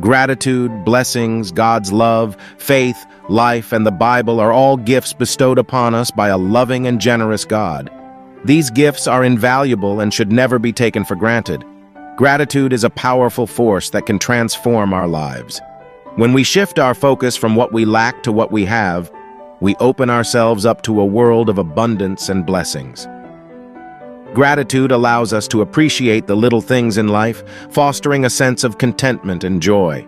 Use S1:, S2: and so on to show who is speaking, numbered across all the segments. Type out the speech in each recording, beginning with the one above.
S1: Gratitude, blessings, God's love, faith, life, and the Bible are all gifts bestowed upon us by a loving and generous God. These gifts are invaluable and should never be taken for granted. Gratitude is a powerful force that can transform our lives. When we shift our focus from what we lack to what we have, we open ourselves up to a world of abundance and blessings. Gratitude allows us to appreciate the little things in life, fostering a sense of contentment and joy.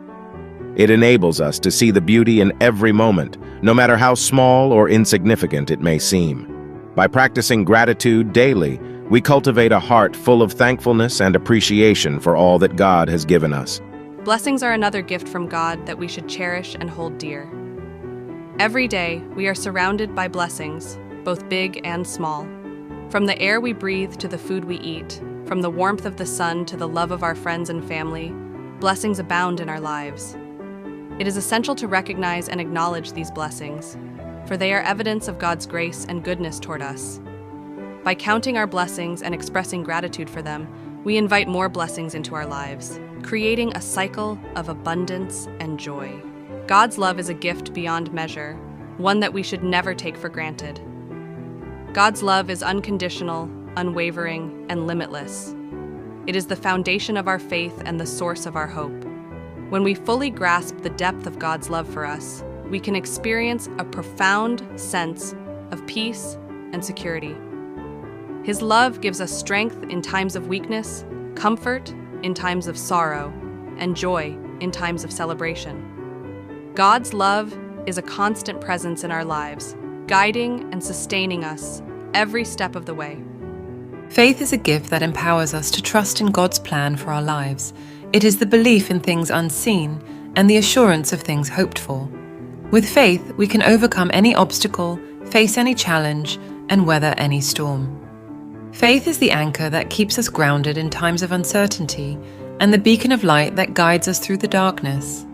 S1: It enables us to see the beauty in every moment, no matter how small or insignificant it may seem. By practicing gratitude daily, we cultivate a heart full of thankfulness and appreciation for all that God has given us.
S2: Blessings are another gift from God that we should cherish and hold dear. Every day, we are surrounded by blessings, both big and small. From the air we breathe to the food we eat, from the warmth of the sun to the love of our friends and family, blessings abound in our lives. It is essential to recognize and acknowledge these blessings, for they are evidence of God's grace and goodness toward us. By counting our blessings and expressing gratitude for them, we invite more blessings into our lives, creating a cycle of abundance and joy. God's love is a gift beyond measure, one that we should never take for granted. God's love is unconditional, unwavering, and limitless. It is the foundation of our faith and the source of our hope. When we fully grasp the depth of God's love for us, we can experience a profound sense of peace and security. His love gives us strength in times of weakness, comfort in times of sorrow, and joy in times of celebration. God's love is a constant presence in our lives, guiding and sustaining us every step of the way.
S3: Faith is a gift that empowers us to trust in God's plan for our lives. It is the belief in things unseen and the assurance of things hoped for. With faith, we can overcome any obstacle, face any challenge, and weather any storm. Faith is the anchor that keeps us grounded in times of uncertainty and the beacon of light that guides us through the darkness.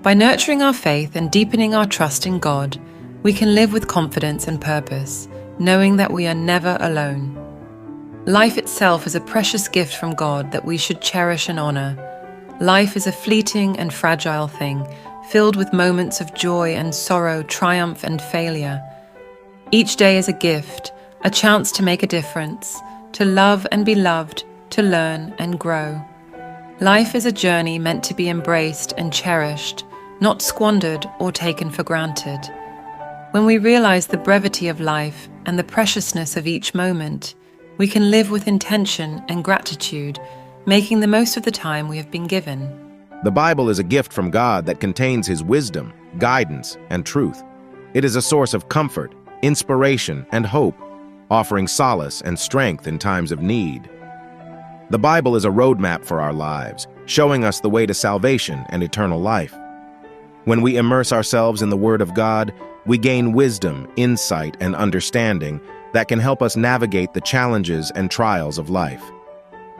S3: By nurturing our faith and deepening our trust in God, we can live with confidence and purpose, knowing that we are never alone. Life itself is a precious gift from God that we should cherish and honor. Life is a fleeting and fragile thing, filled with moments of joy and sorrow, triumph and failure. Each day is a gift, a chance to make a difference, to love and be loved, to learn and grow. Life is a journey meant to be embraced and cherished, not squandered or taken for granted. When we realize the brevity of life and the preciousness of each moment, we can live with intention and gratitude, making the most of the time we have been given.
S1: The Bible is a gift from God that contains His wisdom, guidance, and truth. It is a source of comfort, inspiration, and hope, offering solace and strength in times of need. The Bible is a roadmap for our lives, showing us the way to salvation and eternal life. When we immerse ourselves in the Word of God, we gain wisdom, insight, and understanding that can help us navigate the challenges and trials of life.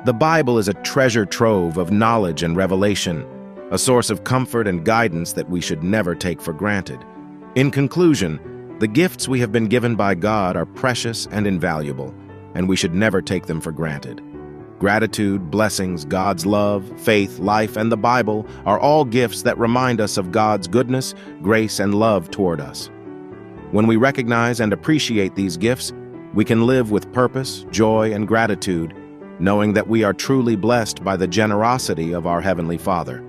S1: The Bible is a treasure trove of knowledge and revelation, a source of comfort and guidance that we should never take for granted. In conclusion, the gifts we have been given by God are precious and invaluable, and we should never take them for granted. Gratitude, blessings, God's love, faith, life, and the Bible are all gifts that remind us of God's goodness, grace, and love toward us. When we recognize and appreciate these gifts, we can live with purpose, joy, and gratitude, knowing that we are truly blessed by the generosity of our Heavenly Father.